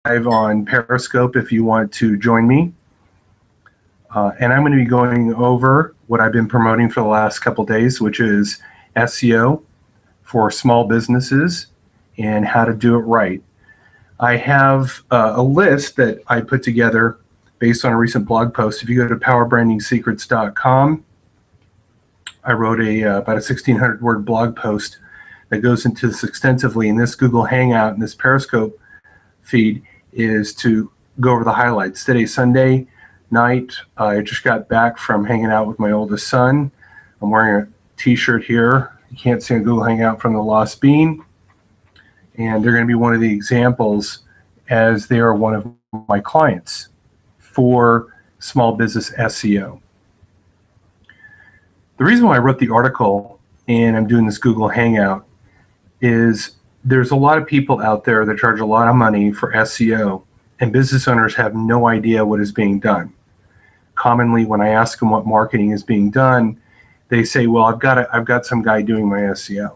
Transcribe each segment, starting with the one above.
on Periscope if you want to join me. And I'm going to be going over what I've been promoting for the last couple days, which is SEO for small businesses and how to do it right. I have a list that I put together based on a recent blog post. If you go to powerbrandingsecrets.com, I wrote about a 1,600 word blog post that goes into this extensively. In this Google Hangout and this Periscope feed is to go over the highlights. Today's Sunday night. I just got back from hanging out with my oldest son. I'm wearing a t-shirt here. You can't see a Google Hangout from the Lost Bean. And they're going to be one of the examples as they are one of my clients for small business SEO. The reason why I wrote the article and I'm doing this Google Hangout is there's a lot of people out there that charge a lot of money for SEO, and business owners have no idea what is being done. Commonly, when I ask them what marketing is being done, they say, well, I've got some guy doing my SEO.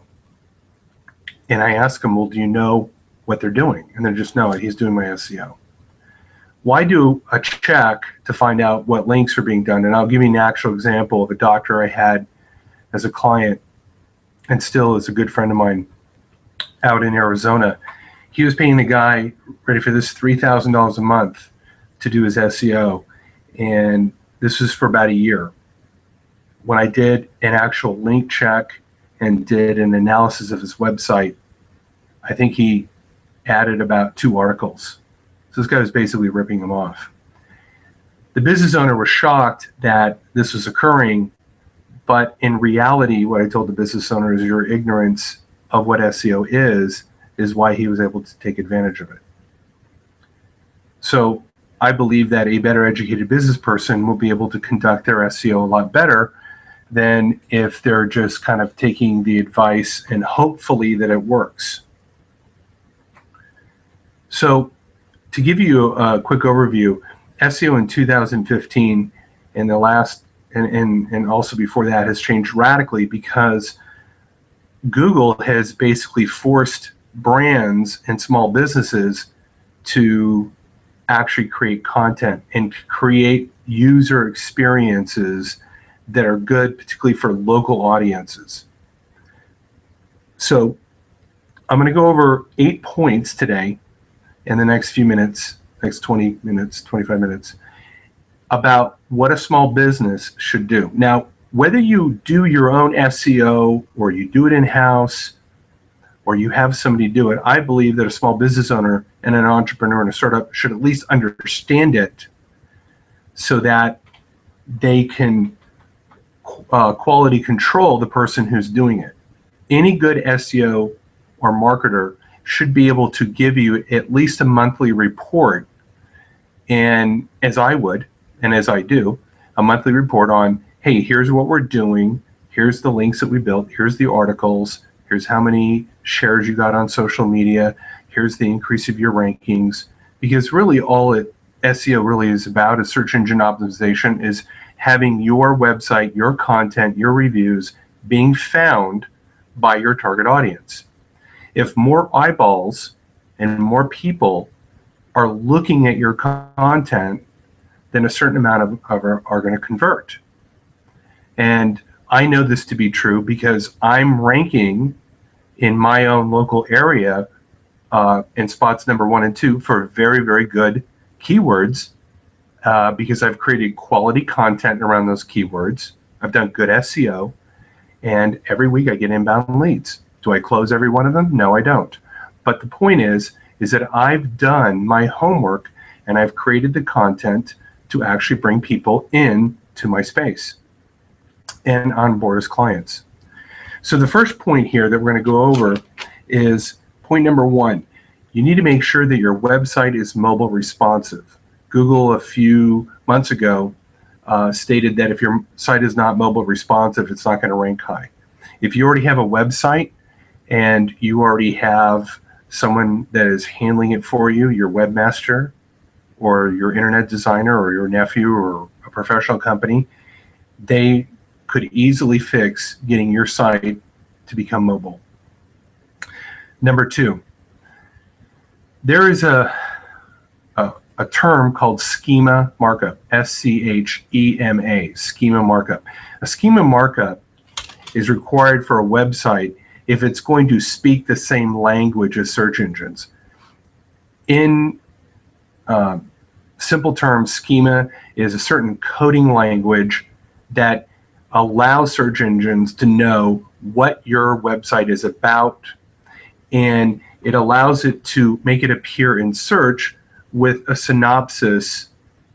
And I ask them, well, do you know what they're doing? And they're just, no, he's doing my SEO. Why do a check to find out what links are being done? And I'll give you an actual example of a doctor I had as a client and still is a good friend of mine out in Arizona. He was paying the guy, ready for this, $3,000 a month to do his SEO. And this was for about a year. When I did an actual link check and did an analysis of his website, I think he added about 2 articles. So this guy was basically ripping him off. The business owner was shocked that this was occurring, but in reality, what I told the business owner is your ignorance of what SEO is why he was able to take advantage of it. So I believe that a better educated business person will be able to conduct their SEO a lot better than if they're just kind of taking the advice and hopefully that it works. So to give you a quick overview, SEO in 2015 and the last and also before that has changed radically because Google has basically forced brands and small businesses to actually create content and create user experiences that are good, particularly for local audiences. So I'm going to go over 8 points today in the next few minutes, next 20 minutes, 25 minutes, about what a small business should do. Now, whether you do your own SEO or you do it in-house or you have somebody do it, I believe that a small business owner and an entrepreneur and a startup should at least understand it so that they can quality control the person who's doing it. Any good SEO or marketer should be able to give you at least a monthly report, and as I would, and as I do, a monthly report on, hey, here's what we're doing, here's the links that we built, here's the articles, here's how many shares you got on social media, here's the increase of your rankings, because really all SEO really is about is search engine optimization, is having your website, your content, your reviews being found by your target audience. If more eyeballs and more people are looking at your content, then a certain amount are going to convert. And I know this to be true because I'm ranking in my own local area in spots number 1 and 2 for very, very good keywords because I've created quality content around those keywords. I've done good SEO, and every week I get inbound leads. Do I close every one of them? No, I don't. But the point is that I've done my homework and I've created the content to actually bring people in to my space and onboard as clients. So the first point here that we're going to go over is point number 1. You need to make sure that your website is mobile responsive. Google a few months ago stated that if your site is not mobile responsive, it's not going to rank high. If you already have a website and you already have someone that is handling it for you, your webmaster or your internet designer or your nephew or a professional company, they could easily fix getting your site to become mobile. Number 2, there is a a term called schema markup, SCHEMA, schema markup. A schema markup is required for a website if it's going to speak the same language as search engines. In simple terms, schema is a certain coding language that allows search engines to know what your website is about, and it allows it to make it appear in search with a synopsis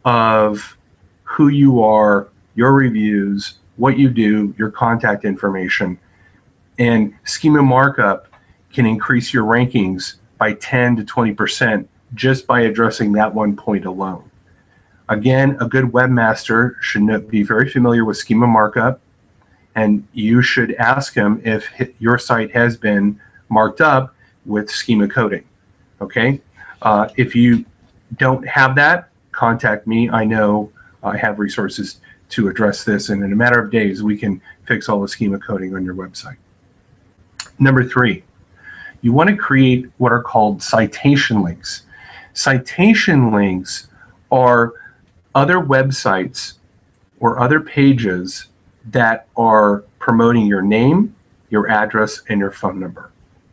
of who you are, your reviews, what you do, your contact information. And schema markup can increase your rankings by 10 to 20% just by addressing that one point alone. Again, a good webmaster should be very familiar with schema markup, and you should ask him if your site has been marked up with schema coding. Okay? If you don't have that, contact me. I know I have resources to address this, and in a matter of days, we can fix all the schema coding on your website. Number 3, you want to create what are called citation links. Citation links are other websites or other pages that are promoting your name, your address, and your phone number.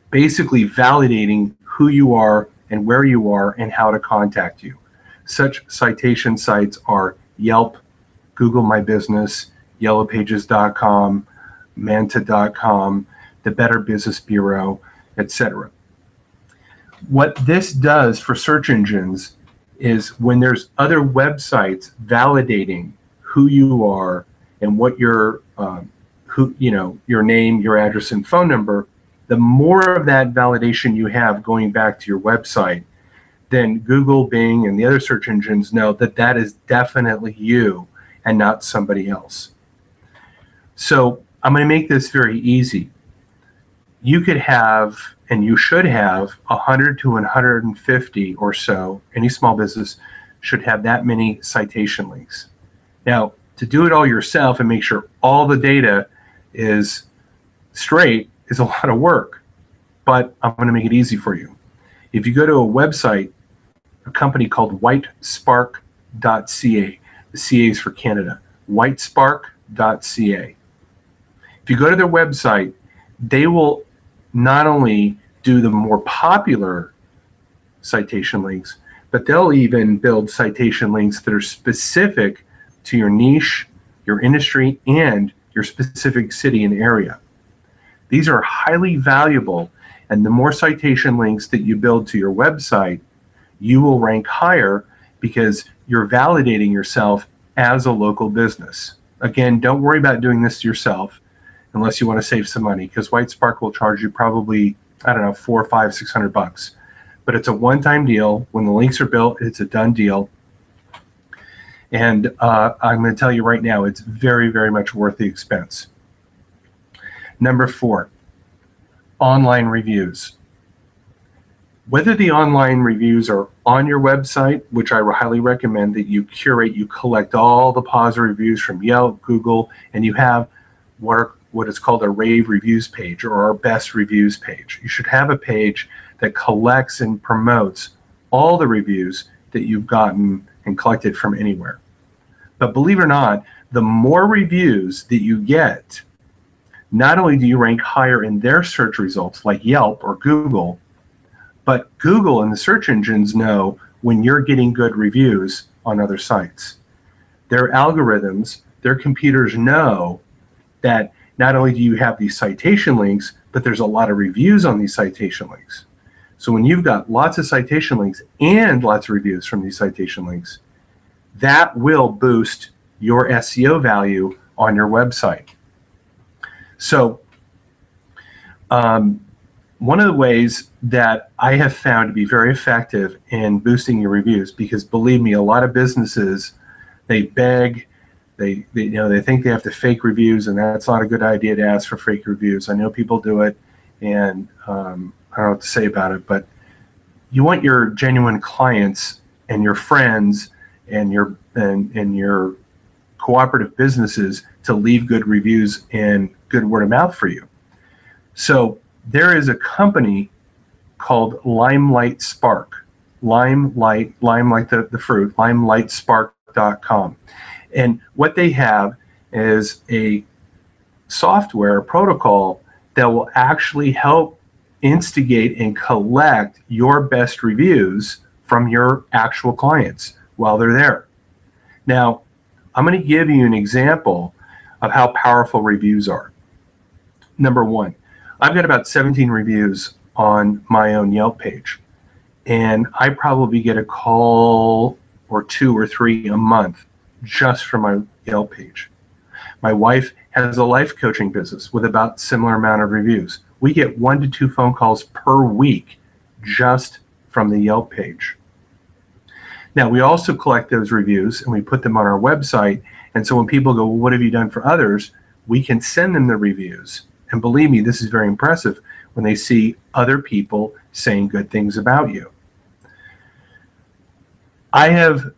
Basically validating who you are and where you are and how to contact you. Such citation sites are Yelp, Google My Business, yellowpages.com, manta.com, the Better Business Bureau, etc. What this does for search engines is when there's other websites validating who you are and what your your name, your address, and phone number, the more of that validation you have going back to your website, then Google, Bing, and the other search engines know that that is definitely you and not somebody else. So I'm going to make this very easy. You could have, and you should have, 100 to 150 or so. Any small business should have that many citation links. Now, to do it all yourself and make sure all the data is straight is a lot of work, but I'm going to make it easy for you. If you go to a website, a company called whitespark.ca, the CA is for Canada, whitespark.ca. If you go to their website, they will not only do the more popular citation links, but they'll even build citation links that are specific to your niche, your industry, and your specific city and area. These are highly valuable, and the more citation links that you build to your website, you will rank higher because you're validating yourself as a local business. Again, don't worry about doing this yourself unless you want to save some money, because Whitespark will charge you probably, I don't know, $400, $500, $600. But it's a one-time deal. When the links are built, it's a done deal. And I'm going to tell you right now, it's very, very much worth the expense. Number 4, online reviews. Whether the online reviews are on your website, which I highly recommend that you curate, you collect all the positive reviews from Yelp, Google, and you have what is called a rave reviews page or our best reviews page. You should have a page that collects and promotes all the reviews that you've gotten and collected from anywhere. But believe it or not, the more reviews that you get, not only do you rank higher in their search results like Yelp or Google, but Google and the search engines know when you're getting good reviews on other sites. Their algorithms, their computers know that not only do you have these citation links, but there's a lot of reviews on these citation links. So when you've got lots of citation links and lots of reviews from these citation links, that will boost your SEO value on your website. So one of the ways that I have found to be very effective in boosting your reviews, because believe me, a lot of businesses, they beg, they think they have to fake reviews, and that's not a good idea to ask for fake reviews. I know people do it, and I don't know what to say about it, but you want your genuine clients and your friends and your cooperative businesses to leave good reviews and good word of mouth for you. So there is a company called Limelight Spark, Limelight, lime like the fruit, limelightspark.com. And what they have is a software protocol that will actually help instigate and collect your best reviews from your actual clients while they're there. Now, I'm going to give you an example of how powerful reviews are. Number one, I've got about 17 reviews on my own Yelp page, and I probably get a call or 2 or 3 a month just from my Yelp page. My wife has a life coaching business with about similar amount of reviews. We get 1 to 2 phone calls per week just from the Yelp page. Now, we also collect those reviews and we put them on our website. And so when people go, well, what have you done for others? We can send them the reviews. And believe me, this is very impressive when they see other people saying good things about you. I have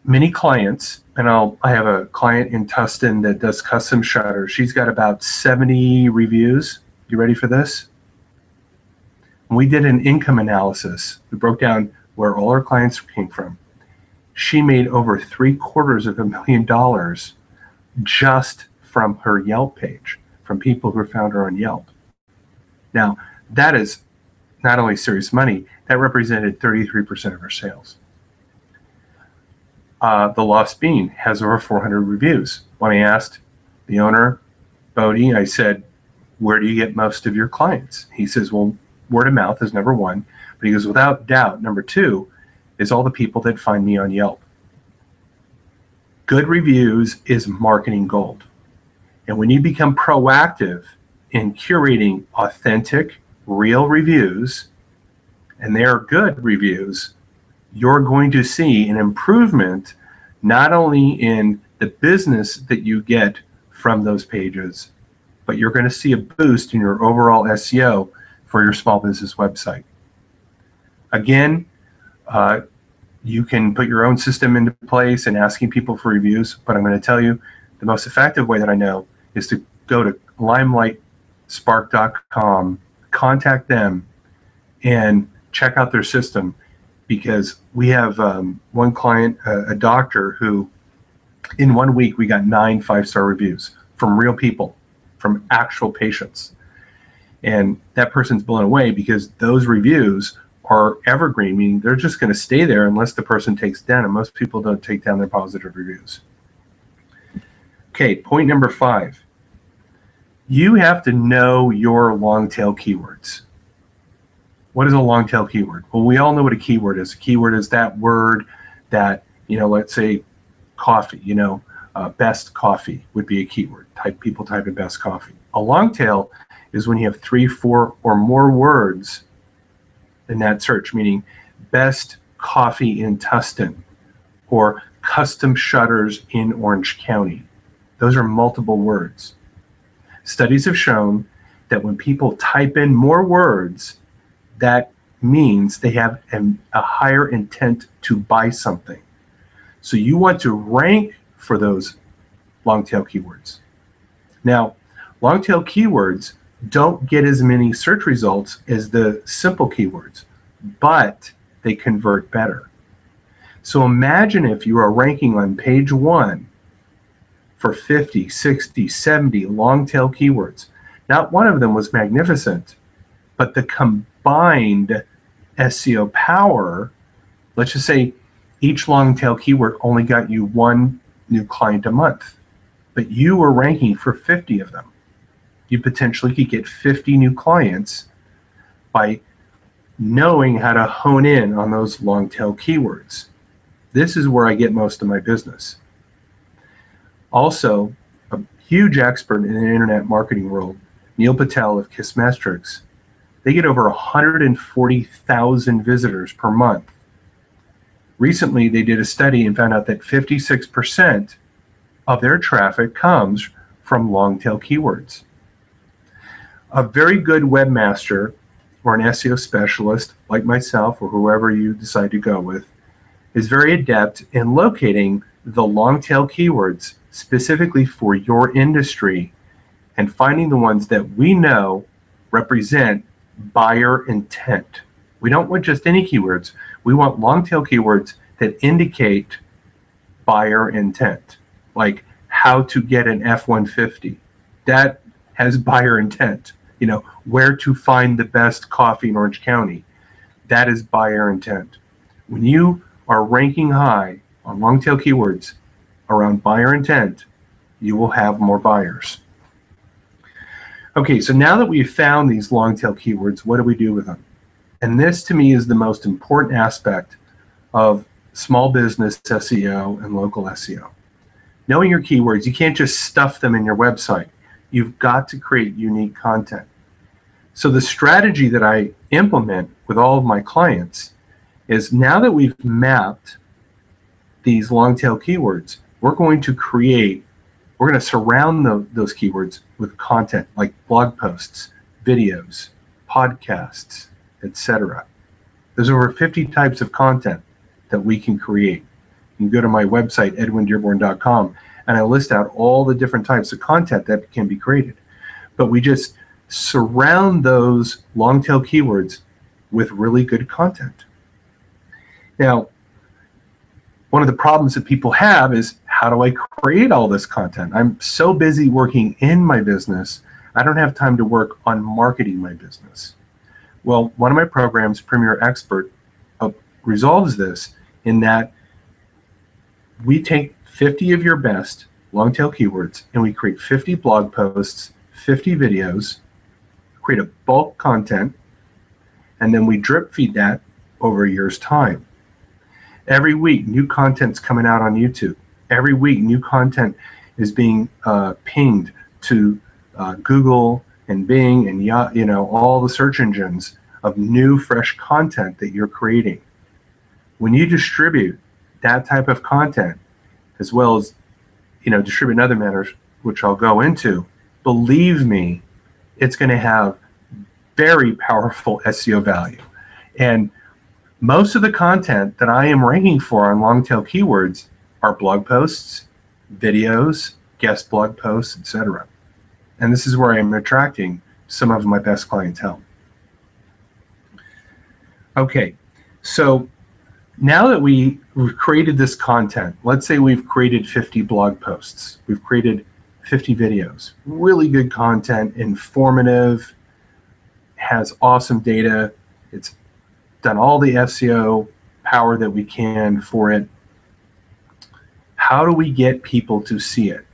many clients, and I have a client in Tustin that does custom shutters. She's got about 70 reviews. You ready for this? We did an income analysis. We broke down where all our clients came from. She made over $750,000 just from her Yelp page, from people who found her on Yelp. Now, that is not only serious money, that represented 33% of her sales. The Lost Bean has over 400 reviews. When I asked the owner, Bodie, I said, where do you get most of your clients? He says, well, word of mouth is number one. But he goes, without doubt, number two is all the people that find me on Yelp. Good reviews is marketing gold. And when you become proactive in curating authentic, real reviews, and they are good reviews, you're going to see an improvement not only in the business that you get from those pages, but you're going to see a boost in your overall SEO for your small business website. Again, you can put your own system into place and asking people for reviews, but I'm going to tell you the most effective way that I know is to go to limelightspark.com, contact them, and check out their system, because we have one client, a doctor, who in 1 week we got 9 5-star reviews from real people, from actual patients. And that person's blown away because those reviews are evergreen, meaning they're just going to stay there unless the person takes down, and most people don't take down their positive reviews. Okay, point number 5. You have to know your long tail keywords. What is a long tail keyword? Well, we all know what a keyword is. A keyword is that word that, let's say coffee, best coffee would be a keyword. People type in best coffee. A long tail is when you have 3, 4, or more words in that search, meaning best coffee in Tustin or custom shutters in Orange County. Those are multiple words. Studies have shown that when people type in more words, that means they have a higher intent to buy something. So you want to rank for those long tail keywords. Now, long tail keywords don't get as many search results as the simple keywords, but they convert better. So imagine if you are ranking on page 1 for 50, 60, 70 long tail keywords. Not one of them was magnificent, but the combined SEO power, let's just say each long tail keyword only got you 1 new client a month, but you were ranking for 50 of them. You potentially could get 50 new clients by knowing how to hone in on those long tail keywords. This is where I get most of my business. Also, a huge expert in the internet marketing world, Neil Patel of Kissmetrics, they get over 140,000 visitors per month. Recently, they did a study and found out that 56% of their traffic comes from long tail keywords. A very good webmaster or an SEO specialist like myself or whoever you decide to go with is very adept in locating the long tail keywords specifically for your industry and finding the ones that we know represent buyer intent, We don't want just any keywords. We want long tail keywords that indicate buyer intent, like how to get an F-150. That has buyer intent. You know, where to find the best coffee in Orange County. That is buyer intent. When you are ranking high on long tail keywords around buyer intent, you will have more buyers. Okay, so now that we've found these long tail keywords, what do we do with them? And this to me is the most important aspect of small business SEO and local SEO. Knowing your keywords, you can't just stuff them in your website. You've got to create unique content. So the strategy that I implement with all of my clients is, now that we've mapped these long tail keywords, we're going to surround those keywords with content like blog posts, videos, podcasts, etc. There's over 50 types of content that we can create. You can go to my website, edwindearborn.com, and I list out all the different types of content that can be created. But we just surround those long tail keywords with really good content. Now, one of the problems that people have is, how do I create all this content? I'm so busy working in my business, I don't have time to work on marketing my business. Well, one of my programs, Premier Expert, resolves this in that we take 50 of your best long tail keywords and we create 50 blog posts, 50 videos, create a bulk content, and then we drip feed that over a year's time. Every week, new content's coming out on YouTube. Every week, new content is being pinged to Google and Bing and all the search engines of new, fresh content that you're creating. When you distribute that type of content, as well as distribute in other matters, which I'll go into, believe me, it's going to have very powerful SEO value. And most of the content that I am ranking for on long tail keywords are blog posts, videos, guest blog posts, etc. And this is where I am attracting some of my best clientele. Okay, so now that we've created this content, let's say we've created 50 blog posts, we've created 50 videos, really good content, informative, has awesome data, it's done all the SEO power that we can for it. How do we get people to see it?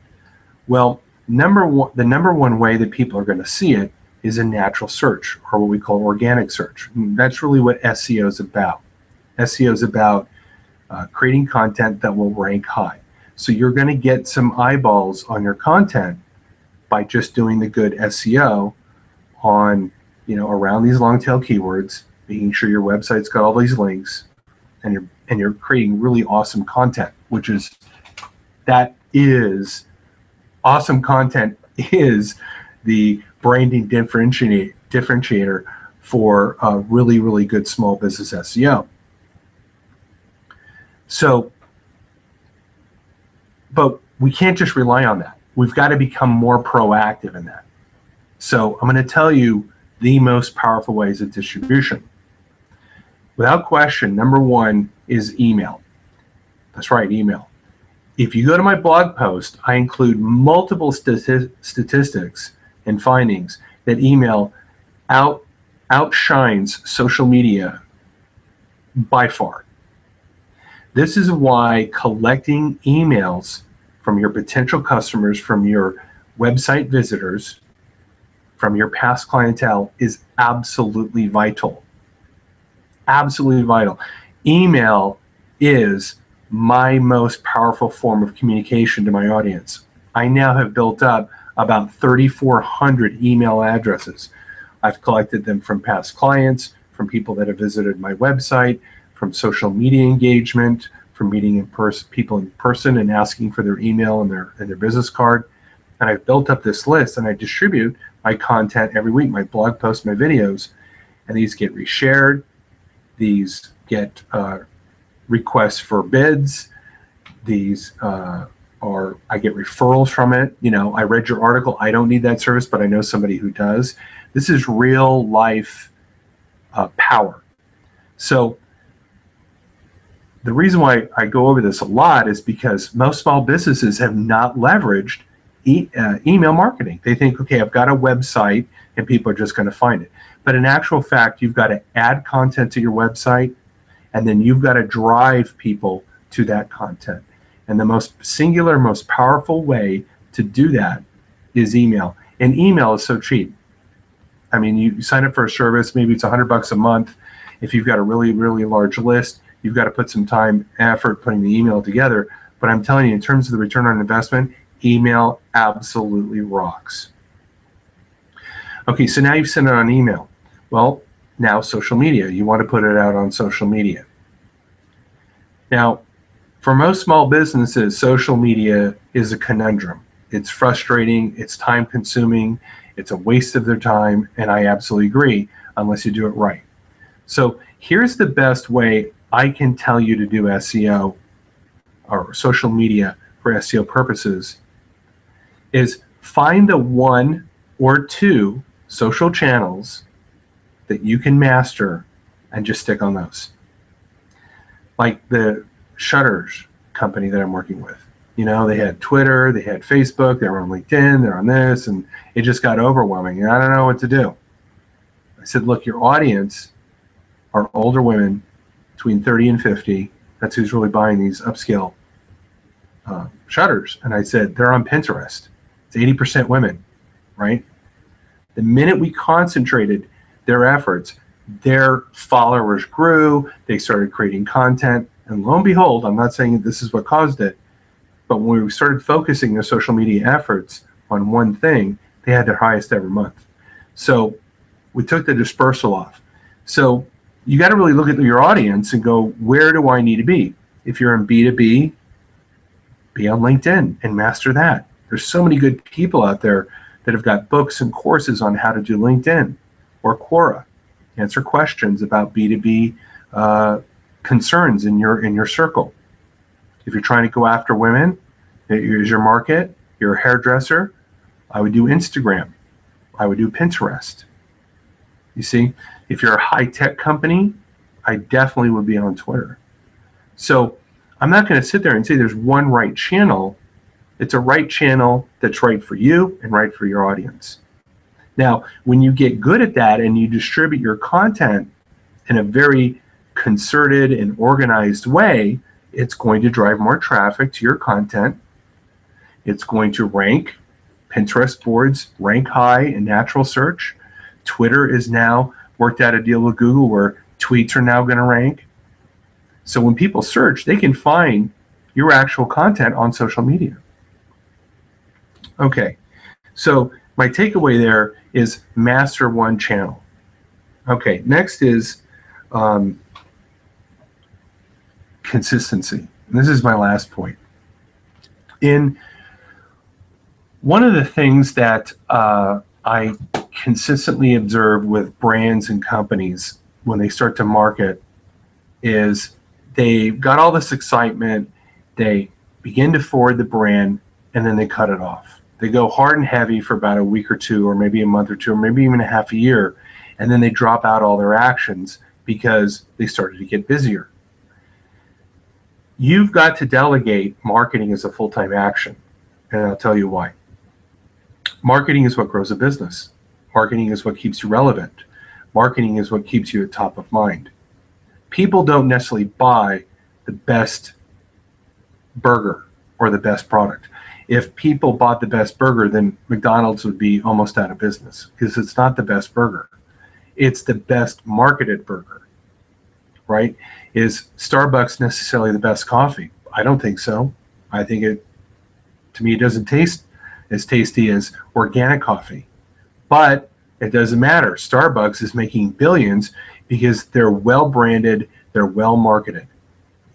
Well, the number one way that people are going to see it is a natural search, or what we call organic search. And that's really what SEO is about. SEO is about creating content that will rank high. So you're going to get some eyeballs on your content by just doing the good SEO on, around these long tail keywords, making sure your website's got all these links, and you're creating really awesome content, awesome content is the branding differentiator for really, really good small business SEO. So, but we can't just rely on that. We've got to become more proactive in that. So I'm going to tell you the most powerful ways of distribution. Without question, number one is email. That's right, email. If you go to my blog post, I include multiple statistics and findings that email outshines social media by far. This is why collecting emails from your potential customers, from your website visitors, from your past clientele is absolutely vital. Absolutely vital. Email is my most powerful form of communication to my audience. I now have built up about 3,400 email addresses. I've collected them from past clients, from people that have visited my website, from social media engagement, from meeting people in person and asking for their email and their business card. And I've built up this list, and I distribute my content every week, my blog posts, my videos, and these get reshared. These get requests for bids. These I get referrals from it. I read your article. I don't need that service, but I know somebody who does. This is real life power. So the reason why I go over this a lot is because most small businesses have not leveraged email marketing. They think, okay, I've got a website and people are just going to find it. But in actual fact, you've got to add content to your website, and then you've got to drive people to that content. And the most singular, most powerful way to do that is email. And email is so cheap. I mean, you sign up for a service, maybe it's $100 a month. If you've got a really, really large list, you've got to put some time, effort putting the email together. But I'm telling you, in terms of the return on investment, email absolutely rocks. Okay, so now you've sent it on email. Well, now social media. You want to put it out on social media. Now, for most small businesses, social media is a conundrum. It's frustrating, it's time consuming, it's a waste of their time, and I absolutely agree, unless you do it right. So here's the best way I can tell you to do SEO or social media for SEO purposes is find the 1 or 2 social channels that you can master and just stick on those. Like the shutters company that I'm working with. You know, they had Twitter, they had Facebook, they were on LinkedIn, they're on this, and it just got overwhelming. And I don't know what to do. I said, look, your audience are older women between 30 and 50. That's who's really buying these upscale shutters. And I said, they're on Pinterest. It's 80% women, right? The minute we concentrated their efforts, their followers grew, they started creating content, and lo and behold, I'm not saying this is what caused it, but when we started focusing their social media efforts on one thing, they had their highest ever month. So we took the dispersal off. So you got to really look at your audience and go, where do I need to be? If you're in B2B, be on LinkedIn and master that. There's so many good people out there that have got books and courses on how to do LinkedIn or Quora. Answer questions about B2B concerns in your circle. If you're trying to go after women, here's your market, you're a hairdresser, I would do Instagram. I would do Pinterest. You see, if you're a high-tech company, I definitely would be on Twitter. So I'm not going to sit there and say there's one right channel. It's a right channel that's right for you and right for your audience. Now, when you get good at that and you distribute your content in a very concerted and organized way, it's going to drive more traffic to your content. It's going to rank. Pinterest boards rank high in natural search. Twitter is now worked out a deal with Google where tweets are now going to rank. So when people search, they can find your actual content on social media. Okay, so my takeaway there is master one channel. Okay, next is consistency. And this is my last point. In one of the things that I consistently observe with brands and companies when they start to market is they've got all this excitement, they begin to forward the brand, and then they cut it off. They go hard and heavy for about a week or two, or maybe a month or two, or maybe even a half a year, and then they drop out all their actions because they started to get busier. You've got to delegate marketing as a full-time action, and I'll tell you why. Marketing is what grows a business. Marketing is what keeps you relevant. Marketing is what keeps you at top of mind. People don't necessarily buy the best burger or the best product. If people bought the best burger, then McDonald's would be almost out of business because it's not the best burger. It's the best marketed burger, right? Is Starbucks necessarily the best coffee? I don't think so. I think to me, it doesn't taste as tasty as organic coffee. But it doesn't matter. Starbucks is making billions because they're well branded, they're well marketed,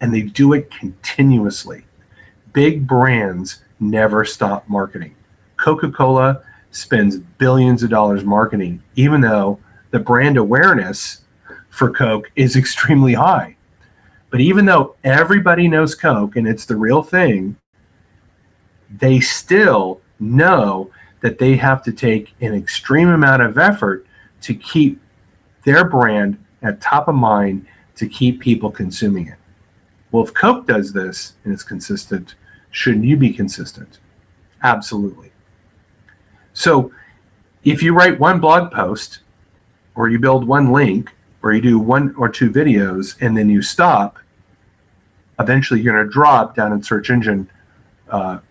and they do it continuously. Big brands never stop marketing. Coca-Cola spends billions of dollars marketing, even though the brand awareness for Coke is extremely high. But even though everybody knows Coke and it's the real thing, they still know that they have to take an extreme amount of effort to keep their brand at top of mind, to keep people consuming it. Well, if Coke does this and it's consistent, shouldn't you be consistent? Absolutely. So if you write one blog post, or you build one link, or you do 1 or 2 videos, and then you stop, eventually you're going to drop down in search engine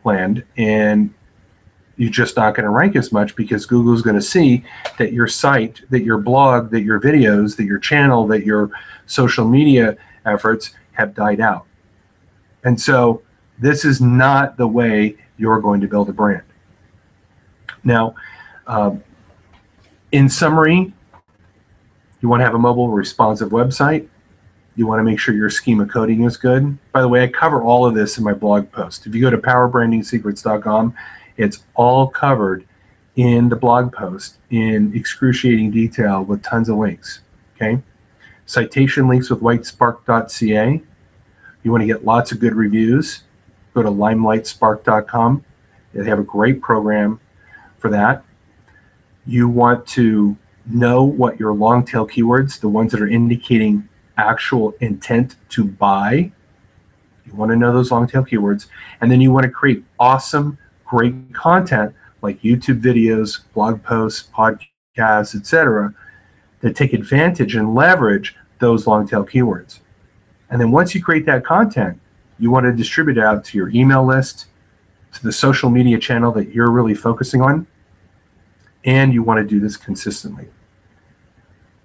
land, and you're just not going to rank as much, because Google's going to see that your site, that your blog, that your videos, that your channel, that your social media efforts have died out. And so this is not the way you're going to build a brand. Now, in summary, you want to have a mobile responsive website. You want to make sure your schema coding is good. By the way, I cover all of this in my blog post. If you go to powerbranding.secrets.com, it's all covered in the blog post in excruciating detail with tons of links. Okay? Citation links with whitespark.ca. You want to get lots of good reviews, go to limelightspark.com. They have a great program for that. You want to know what your long tail keywords, the ones that are indicating actual intent to buy. You want to know those long tail keywords. And then you want to create awesome, great content like YouTube videos, blog posts, podcasts, etc., that take advantage and leverage those long tail keywords. And then once you create that content, you want to distribute it out to your email list, to the social media channel that you're really focusing on, and you want to do this consistently.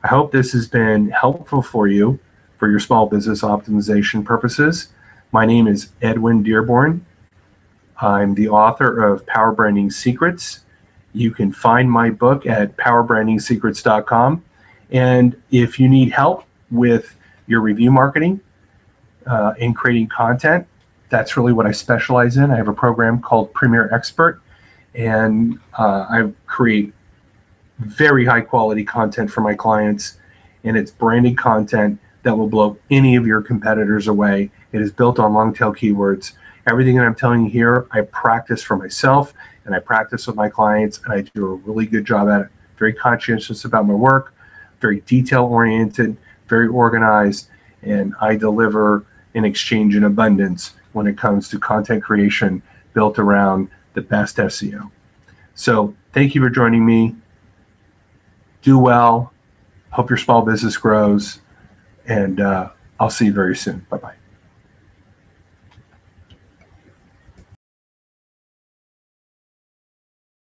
I hope this has been helpful for you for your small business optimization purposes. My name is Edwin Dearborn. I'm the author of Power Branding Secrets. You can find my book at powerbranding.secrets.com. And if you need help with your review marketing and creating content, that's really what I specialize in. I have a program called Premier Expert, and I create very high quality content for my clients, and it's branded content that will blow any of your competitors away. It is built on long tail keywords. Everything that I'm telling you here, I practice for myself, and I practice with my clients, and I do a really good job at it. Very conscientious about my work, very detail oriented, very organized, and I deliver in exchange in abundance when it comes to content creation built around the best SEO. So thank you for joining me. Do well. Hope your small business grows, and I'll see you very soon. Bye-bye.